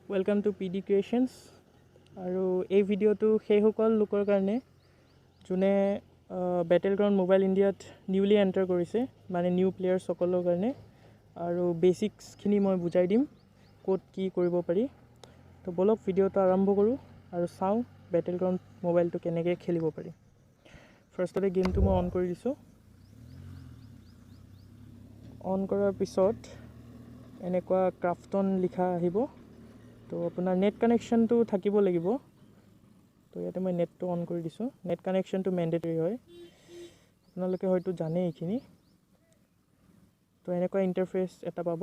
Welcome to PD Creations আৰু এই ভিডিঅ'টো সেইসকল লোকৰ কাৰণে যোনে বেটেলগ্ৰাউণ্ড মোবাইল ইণ্ডিয়াত নিউলি এণ্টাৰ কৰিছে মানে নিউ প্লেয়াৰ সকলৰ কাৰণে আৰু বেচিক্সখিনি মই বুজাই দিম ক'ত কি কৰিব পাৰি তো বলক ভিডিঅ'টো আৰম্ভ কৰোঁ আৰু চাওঁ বেটেলগ্ৰাউণ্ড মোবাইলটো কেনেকৈ খেলিব পাৰি ফাৰ্ষ্টতে গেমটো মই অন কৰি দিছোঁ অন কৰাৰ পিছত এনেকুৱা ক্ৰাফটন লিখা আহিব তো আপোনাৰ নেট কানেকশ্যনটো থাকিব লাগিব তো ইয়াতে মই নেটটো অন কৰি দিছোঁ নেট কানেকশ্যনটো মেণ্ডেটৰী হয় আপোনালোকে হয়তো জানে এইখিনি তো এনেকুৱা ইণ্টাৰফেচ এটা পাব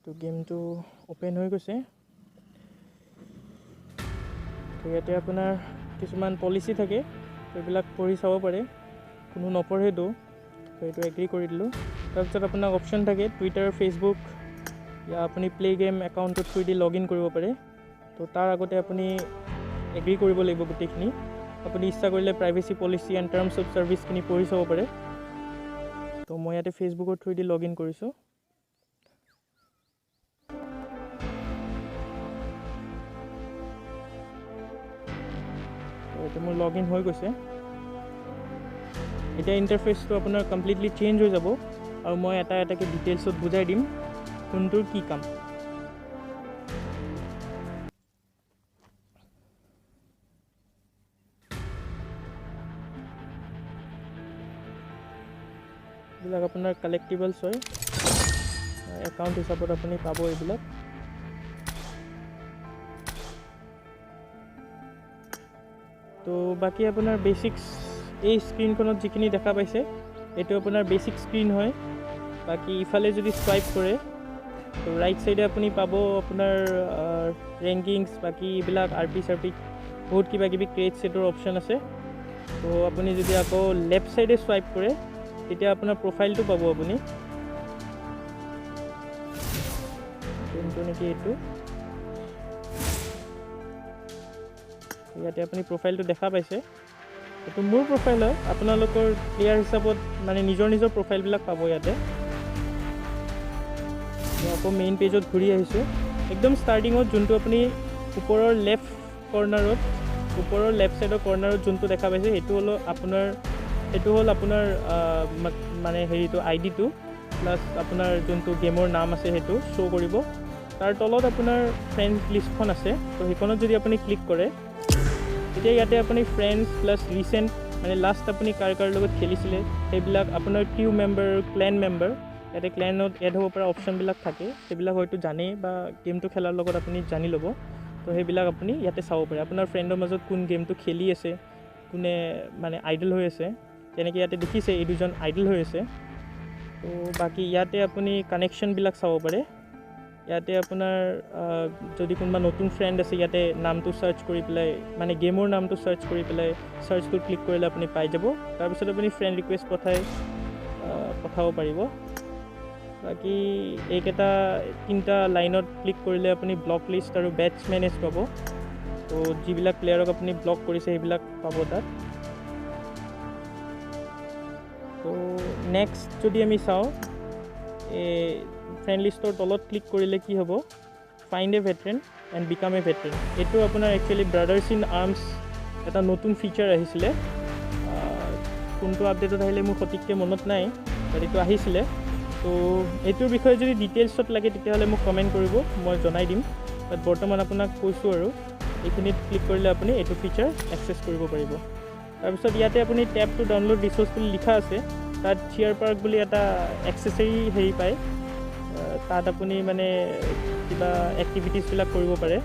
তো গেমটো ওপেন হৈ গৈছে তো ইয়াতে আপোনাৰ কিছুমান পলিচি থাকে সেইবিলাক পঢ়ি চাব পাৰে কোনো নপঢ়েতো তো এইটো এগ্ৰি কৰি দিলোঁ তাৰপিছত আপোনাক অপশ্যন থাকে টুইটাৰ ফেচবুক या আপুনি প্লে গেম একাউণ্টৰ থ্ৰুদি লগ ইন কৰিব পাৰে তো তাৰ আগতে আপুনি এগ্ৰি কৰিব লাগিব গোটেইখিনি আপুনি ইচ্ছা কৰিলে privacy policy and terms of ছাৰ্ভিচখিনি পঢ়ি চাব পাৰে তো মই ইয়াতে ফেচবুকৰ থ্ৰুদি লগ ইন কৰিছোঁ তো মোৰ লগ ইন হৈ গৈছে এতিয়া ইণ্টাৰফেচটো আপোনাৰ কমপ্লিটলি চেঞ্জ হৈ যাব আৰু মই এটা এটাকৈ ডিটেইলছত বুজাই দিম কোনটোৰ কি কাম এইবিলাক আপোনাৰ কালেক্টিবলছ হয় একাউণ্ট হিচাপত আপুনি পাব এইবিলাক তো বাকী আপোনাৰ বেচিক্স এই স্ক্ৰীনখনত যিখিনি দেখা পাইছে এইটো আপোনাৰ বেচিক স্ক্ৰীন হয় বাকী ইফালে যদি স্ৱাইপ কৰে তো ৰাইট চাইডে আপুনি পাব আপোনাৰ ৰেংকিংছ বাকী এইবিলাক আৰ পি বহুত কিবা কিবি ক্ৰিয়েট ছেটৰ অপশ্যন আছে তো আপুনি যদি আকৌ লেফ্ট চাইডে স্ৱাইপ কৰে তেতিয়া আপোনাৰ প্ৰফাইলটো পাব আপুনি কোনটো নেকি এইটো ইয়াতে আপুনি প্ৰফাইলটো দেখা পাইছে এইটো মোৰ প্ৰফাইল হয় আপোনালোকৰ প্লেয়াৰ হিচাপত মানে নিজৰ প্ৰফাইলবিলাক পাব ইয়াতে আকৌ মেইন পেজত ঘূৰি আহিছোঁ একদম ষ্টাৰ্টিঙত যোনটো আপুনি ওপৰৰ লেফ্ট চাইডৰ কৰ্নাৰত যোনটো দেখা পাইছে সেইটো হ'ল আপোনাৰ মানে হেৰিটো আইডিটো প্লাছ আপোনাৰ যোনটো গেমৰ নাম আছে সেইটো শ্ব' কৰিব তাৰ তলত আপোনাৰ ফ্ৰেণ্ডছ লিষ্টখন আছে তো সেইখনত যদি আপুনি ক্লিক কৰে তেতিয়া ইয়াতে আপুনি ফ্ৰেণ্ডছ প্লাছ ৰিচেণ্ট মানে লাষ্ট আপুনি কাৰ লগত খেলিছিলে সেইবিলাক আপোনাৰ কিউ মেম্বাৰ ক্লেন মেম্বাৰ ইয়াতে ক্লেনত এড হ'ব পৰা অপশ্যনবিলাক থাকে সেইবিলাক হয়তো জানেই বা গেমটো খেলাৰ লগত আপুনি জানি ল'ব তো সেইবিলাক আপুনি ইয়াতে চাব পাৰে আপোনাৰ ফ্ৰেণ্ডৰ মাজত কোন গেমটো খেলি আছে কোনে মানে আইডল হৈ আছে তেনেকৈ ইয়াতে দেখিছে এই দুজন আইডল হৈ আছে তো বাকী ইয়াতে আপুনি কানেকশ্যনবিলাক চাব পাৰে ইয়াতে আপোনাৰ যদি কোনোবা নতুন ফ্ৰেণ্ড আছে ইয়াতে নামটো চাৰ্চ কৰি পেলাই মানে গেমৰ নামটো চাৰ্চ কৰি পেলাই চাৰ্চটো ক্লিক কৰিলে আপুনি পাই যাব তাৰপিছত আপুনি ফ্ৰেণ্ড ৰিকুৱেষ্ট পঠাব পাৰিব বাকী এইকেইটা 3টা লাইনত ক্লিক কৰিলে আপুনি ব্লক লিষ্ট আৰু বেটছ মেনেজ পাব তো যিবিলাক প্লেয়াৰক আপুনি ব্লক কৰিছে সেইবিলাক পাব তাত তো নেক্সট যদি আমি চাওঁ ফ্ৰেণ্ড লিষ্টৰ তলত ক্লিক কৰিলে কি হ'ব find a veteran and become a veteran এইটো আপোনাৰ একচুৱেলি ব্ৰাদাৰ্ছ ইন আৰ্মছ এটা নতুন ফিচাৰ আহিছিলে কোনটো আপডেটত আহিলে মোৰ সঠিককৈ মনত নাই বাট এইটো আহিছিলে তো এইটোৰ বিষয়ে যদি ডিটেইলছত লাগে তেতিয়াহ'লে মোক কমেণ্ট কৰিব মই জনাই দিম বাট বৰ্তমান আপোনাক কৈছোঁ আৰু এইখিনিত ক্লিক কৰিলে আপুনি এইটো ফিচাৰ এক্সেছ কৰিব পাৰিব তাৰপিছত ইয়াতে আপুনি টেপ টু ডাউনলোড ৰিচ'ৰ্চ বুলি লিখা আছে তাত চিয়াৰ পাৰ্ক বুলি এটা এক্সেচেৰি হেৰি পায় তাত আপুনি মানে কিবা এক্টিভিটিছবিলাক কৰিব পাৰে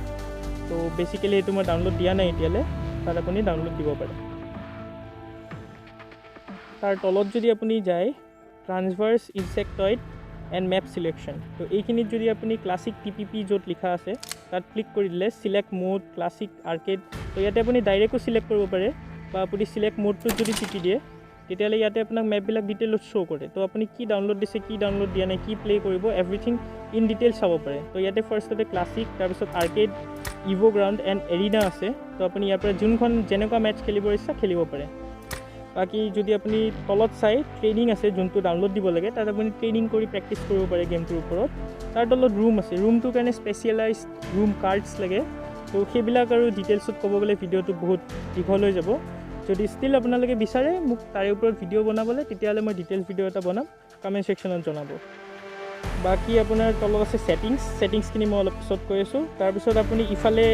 তো বেচিকেলি এইটো মই ডাউনলোড দিয়া নাই এতিয়ালৈ তাত আপুনি ডাউনলোড দিব পাৰে তাৰ তলত যদি আপুনি যায় ট্ৰান্সভাৰ্ছ ইনছেক্টইড এণ্ড মেপ চিলেকশ্যন তো এইখিনিত যদি আপুনি ক্লাছিক TPP য'ত লিখা আছে তাত ক্লিক কৰি দিলে চিলেক্ট মোড ক্লাছিক আৰ্কেড তো ইয়াতে আপুনি ডাইৰেক্টো চিলেক্ট কৰিব পাৰে বা আপুনি চিলেক্ট মোডটোত যদি টিপি দিয়ে তেতিয়াহ'লে ইয়াতে আপোনাক মেপবিলাক ডিটেইলত শ্ব' কৰে। তো আপুনি কি ডাউনলোড দিছে, কি ডাউনলোড দিয়া নাই, কি প্লে কৰিব, এভৰিথিং ইন ডিটেইল চাব পাৰে। তো ইয়াতে ফাৰ্ষ্টতে ক্লাছিক, তাৰপিছত arcade, evo ground and arena আছে। তো আপুনি ইয়াৰ পৰা যোনখন যেনেকুৱা মেটচ খেলিব ইচ্ছা খেলিব পাৰে। বাকী যদি আপুনি তলত চাই ট্ৰেইনিং আছে, যোনটো ডাউনলোড দিব লাগে, তাত আপুনি ট্ৰেইনিং কৰি প্ৰেক্টিছ কৰিব পাৰে গেমটোৰ ওপৰত। তাৰ তলত ৰুম আছে, ৰুমটোৰ কাৰণে স্পেচিয়েলাইজ ৰুম কাৰ্ডছ লাগে। তো সেইবিলাক আৰু ডিটেইলছত ক'ব গ'লে ভিডিঅ'টো বহুত দীঘল হৈ যাব। যদি ষ্টিল আপোনালোকে বিচাৰে মোক তাৰে ওপৰত ভিডিঅ' বনাবলৈ, তেতিয়াহ'লে মই ডিটেইলছ ভিডিঅ' এটা বনাম, কমেণ্ট ছেকশ্যনত জনাব। বাকী আপোনাৰ তলত আছে ছেটিংছখিনি মই অলপ পিছত কৈ আছোঁ। তাৰপিছত আপুনি ইফালে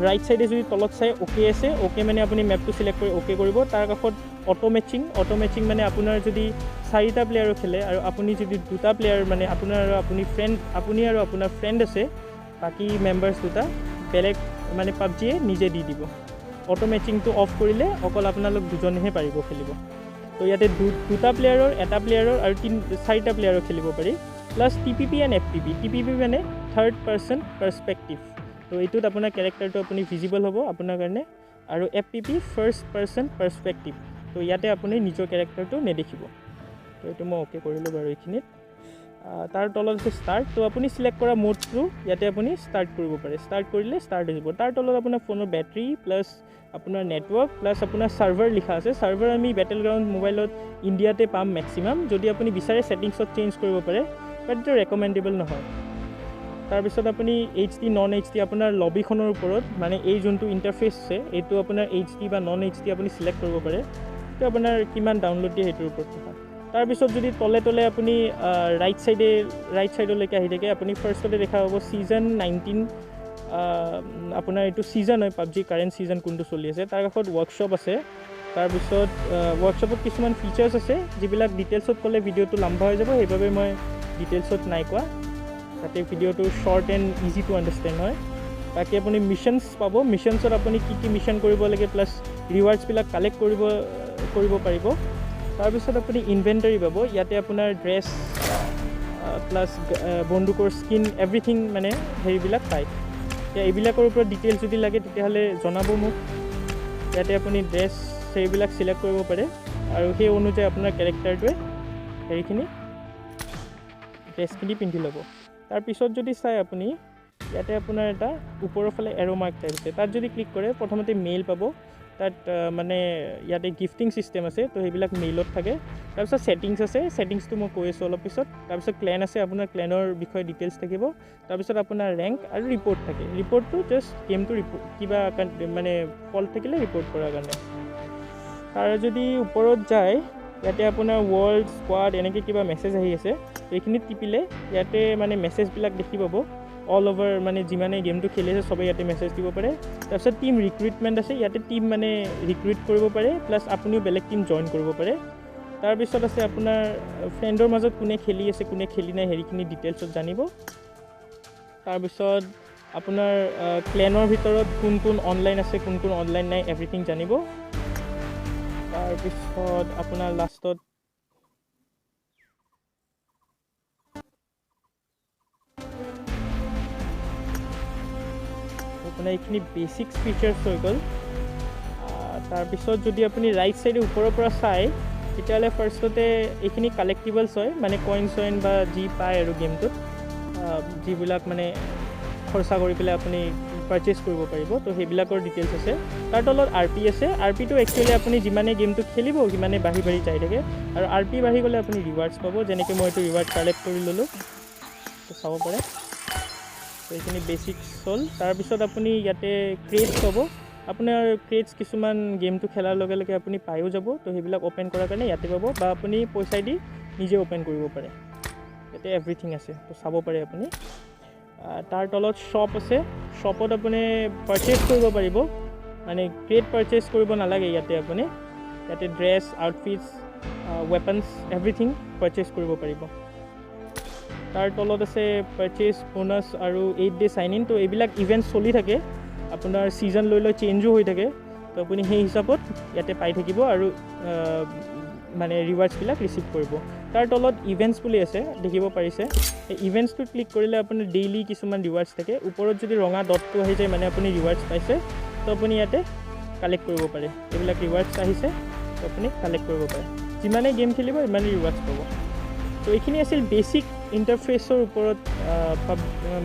ৰাইট ছাইডে যদি তলত চাই অ'কে আছে, অ'কে মানে আপুনি মেপটো চিলেক্ট কৰি অ'কে কৰিব। তাৰ কাষত অটো মেচিং মানে আপোনাৰ যদি 4টা প্লেয়াৰো খেলে আৰু আপুনি যদি 2টা প্লেয়াৰ মানে আপুনি আৰু আপোনাৰ ফ্ৰেণ্ড আছে, বাকী মেম্বাৰ্ছ 2টা বেলেগ মানে পাবজিয়ে নিজে দি দিব। অটো মেচিংটো অফ কৰিলে অকল আপোনালোক 2জনেহে পাৰিব খেলিব। তো ইয়াতে 2টা প্লেয়াৰৰ, 1টা প্লেয়াৰৰ আৰু 4টা প্লেয়াৰৰ খেলিব পাৰি। Plus TPP and FPP। TPP মানে থাৰ্ড পাৰ্চন পাৰ্চপেক্টিভ। তো এইটোত আপোনাৰ কেৰেক্টাৰটো আপুনি ভিজিবল হ'ব আপোনাৰ কাৰণে। আৰু FPP ফাৰ্ষ্ট পাৰ্চন পাৰ্চপেক্টিভ। তো ইয়াতে আপুনি নিজৰ কেৰেক্টাৰটো নেদেখিব। তো এইটো মই অ'কে কৰিলোঁ বাৰু এইখিনিত। তাৰ তলত আছে ষ্টাৰ্ট। তো আপুনি চিলেক্ট কৰা মোডটো ইয়াতে আপুনি ষ্টাৰ্ট কৰিব পাৰে। ষ্টাৰ্ট কৰিলে ষ্টাৰ্ট হৈ যাব। তাৰ তলত আপোনাৰ ফোনৰ বেটাৰী প্লাছ আপোনাৰ নেটৱৰ্ক প্লাছ আপোনাৰ ছাৰ্ভাৰ লিখা আছে। ছাৰ্ভাৰ আমি বেটেল গ্ৰাউণ্ড মোবাইলত ইণ্ডিয়াতে পাম মেক্সিমাম। যদি আপুনি বিচাৰে ছেটিংছত চেঞ্জ কৰিব পাৰে, বাট এইটো ৰেকমেণ্ডেবল নহয়। তাৰপিছত আপুনি HD নন HD আপোনাৰ লবিখনৰ ওপৰত মানে এই যোনটো ইণ্টাৰফেচ আছে, এইটো আপোনাৰ HD বা নন HD আপুনি চিলেক্ট কৰিব পাৰে। এইটো আপোনাৰ কিমান ডাউনলোড দিয়ে সেইটোৰ ওপৰত কথা। তাৰপিছত যদি তলে আপুনি ৰাইট ছাইডলৈকে আহি থাকে, আপুনি ফাৰ্ষ্টতে দেখা পাব ছিজন 19। আপোনাৰ এইটো ছিজন হয়, পাবজি কাৰেণ্ট ছিজন কোনটো চলি আছে। তাৰ কাষত ৱৰ্কশ্বপ আছে। তাৰপিছত ৱৰ্কশ্বপত কিছুমান ফিচাৰ্ছ আছে, যিবিলাক ডিটেইলছত ক'লে ভিডিঅ'টো লম্বা হৈ যাব, সেইবাবে মই ডিটেইলছত নাই কোৱা, যাতে ভিডিঅ'টো short and easy to understand হয়। বাকী আপুনি মিছনছ পাব। মিছনছত আপুনি কি মিছন কৰিব লাগে, প্লাছ ৰিৱাৰ্ডছবিলাক কালেক্ট কৰিব পাৰিব। তাৰপিছত আপুনি ইনভেণ্টাৰী পাব। ইয়াতে আপোনাৰ ড্ৰেছ প্লাছ বন্দুকৰ স্কিন এভৰিথিং মানে হেৰিবিলাক পায়। এতিয়া এইবিলাকৰ ওপৰত ডিটেইলছ যদি লাগে তেতিয়াহ'লে জনাব মোক। ইয়াতে আপুনি ড্ৰেছ সেইবিলাক চিলেক্ট কৰিব পাৰে আৰু সেই অনুযায়ী আপোনাৰ কেৰেক্টাৰটোৱে ড্ৰেছখিনি পিন্ধি ল'ব। তাৰপিছত যদি চাই আপুনি, ইয়াতে আপোনাৰ এটা ওপৰৰ ফালে এৰ' মাৰ্ক টাইপ আছে, তাত যদি ক্লিক কৰে প্ৰথমতে মেইল পাব। তাত মানে ইয়াতে গিফটিং ছিষ্টেম আছে, তো সেইবিলাক মেইলত থাকে। তাৰপিছত ছেটিংছ আছে, ছেটিংছটো মই কৈ আছোঁ অলপ পিছত। তাৰপিছত ক্লেন আছে, আপোনাৰ ক্লেনৰ বিষয়ে ডিটেইলছ থাকিব। তাৰপিছত আপোনাৰ ৰেংক আৰু ৰিপৰ্ট থাকে। ৰিপৰ্টটো জাষ্ট গেমটো কিবা মানে ফল্ট থাকিলে ৰিপৰ্ট কৰাৰ কাৰণে। তাৰ যদি ওপৰত যায়, ইয়াতে আপোনাৰ ৱৰ্ল্ড স্কোৱাড এনেকৈ কিবা মেছেজ আহি আছে। এইখিনিত টিপিলে ইয়াতে মানে মেছেজবিলাক দেখি পাব। অল অভাৰ মানে যিমানে গেমটো খেলি আছে চবেই ইয়াতে মেছেজ দিব পাৰে। তাৰপিছত টিম ৰিক্ৰুইটমেণ্ট আছে, ইয়াতে টিম মানে ৰিক্ৰুইট কৰিব পাৰে, প্লাছ আপুনিও বেলেগ টিম জইন কৰিব পাৰে। তাৰপিছত আছে আপোনাৰ ফ্ৰেণ্ডৰ মাজত কোনে খেলি আছে কোনে খেলি নাই হেৰিখিনি ডিটেইলছত জানিব। তাৰপিছত আপোনাৰ ক্লেনৰ ভিতৰত কোন অনলাইন আছে কোন অনলাইন নাই এভৰিথিং জানিব। তাৰপিছত আপোনাৰ লাষ্টত আপোনাৰ এইখিনি বেচিক্স ফিচাৰ্ছ হৈ গ'ল। তাৰপিছত যদি আপুনি ৰাইট ছাইডে ওপৰৰ পৰা চাই, তেতিয়াহ'লে ফাৰ্ষ্টতে এইখিনি কালেক্টিবলছ হয়, মানে কইন বা যি পায় আৰু গেমটোত যিবিলাক মানে খৰচা কৰি পেলাই আপুনি পাৰচেজ কৰিব পাৰিব। তো সেইবিলাকৰ ডিটেইলছ আছে। তাৰ তলত RP আছে। RPটো একচুৱেলি আপুনি যিমানে গেমটো খেলিব সিমানে বাঢ়ি যাই থাকে, আৰু RP বাঢ়ি গ'লে আপুনি ৰিৱাৰ্ডছ পাব। যেনেকৈ মই এইটো ৰিৱাৰ্ড কালেক্ট কৰি ল'লোঁ, তো চাব পাৰে। তো এইখিনি বেচিক্স হ'ল। তাৰপিছত আপুনি ইয়াতে ক্ৰেটছ পাব। আপোনাৰ ক্ৰেটছ কিছুমান গেমটো খেলাৰ লগে লগে আপুনি পায়ো যাব। তো সেইবিলাক অ'পেন কৰাৰ কাৰণে ইয়াতে পাব, বা আপুনি পইচা দি নিজে অ'পেন কৰিব পাৰে। ইয়াতে এভৰিথিং আছে, তো চাব পাৰে আপুনি। তাৰ তলত শ্বপ আছে। শ্বপত আপুনি পাৰচেজ কৰিব পাৰিব, মানে ক্ৰেট পাৰচেজ কৰিব নালাগে। ইয়াতে আপুনি ড্ৰেছ, আউটফিটছ, ৱেপনছ এভৰিথিং পাৰচেজ কৰিব পাৰিব। তাৰ তলত আছে পাৰচেজ বোনাছ আৰু 8 ডে চাইন ইন। তো এইবিলাক ইভেণ্ট চলি থাকে, আপোনাৰ ছিজন লৈ চেঞ্জো হৈ থাকে। তো আপুনি সেই হিচাপত ইয়াতে পাই থাকিব আৰু মানে ৰিৱাৰ্ডছবিলাক ৰিচিভ কৰিব। তাৰ তলত ইভেণ্টছ বুলি আছে, দেখিব পাৰিছে। এই ইভেণ্টছটোত ক্লিক কৰিলে আপোনাৰ ডেইলি কিছুমান ৰিৱাৰ্ডছ থাকে। ওপৰত যদি ৰঙা ডটটো আহি যায় মানে আপুনি ৰিৱাৰ্ডছ পাইছে, তো আপুনি ইয়াতে কালেক্ট কৰিব পাৰে। এইবিলাক ৰিৱাৰ্ডছ আহিছে, তো আপুনি কালেক্ট কৰিব পাৰে যিমানেই গেম খেলিব ইমানেই ৰিৱাৰ্ডছ পাব তো এইখিনি আছিল বেছিক ইণ্টাৰফেচৰ ওপৰত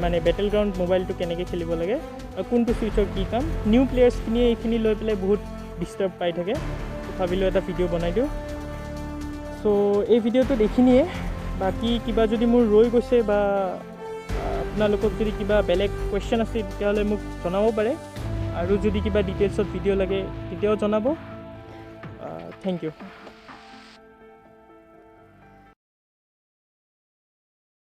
মানে বেটেল গ্ৰাউণ্ড মোবাইলটো কেনেকৈ খেলিব লাগে আৰু কোনটো ফিচাৰ কি কাম নিউ প্লেয়াৰ্ছখিনিয়ে এইখিনি লৈ পেলাই বহুত ডিষ্টাৰ্ব পাই থাকে ভাবিলোঁ এটা ভিডিঅ' বনাই দিওঁ চ' এই ভিডিঅ'টোত এইখিনিয়ে বাকী কিবা যদি মোৰ ৰৈ গৈছে বা আপোনালোকক যদি কিবা বেলেগ কুৱেশ্যন আছে তেতিয়াহ'লে মোক জনাব পাৰে আৰু যদি কিবা ডিটেইলছত ভিডিঅ' লাগে তেতিয়াও জনাব থেংক ইউ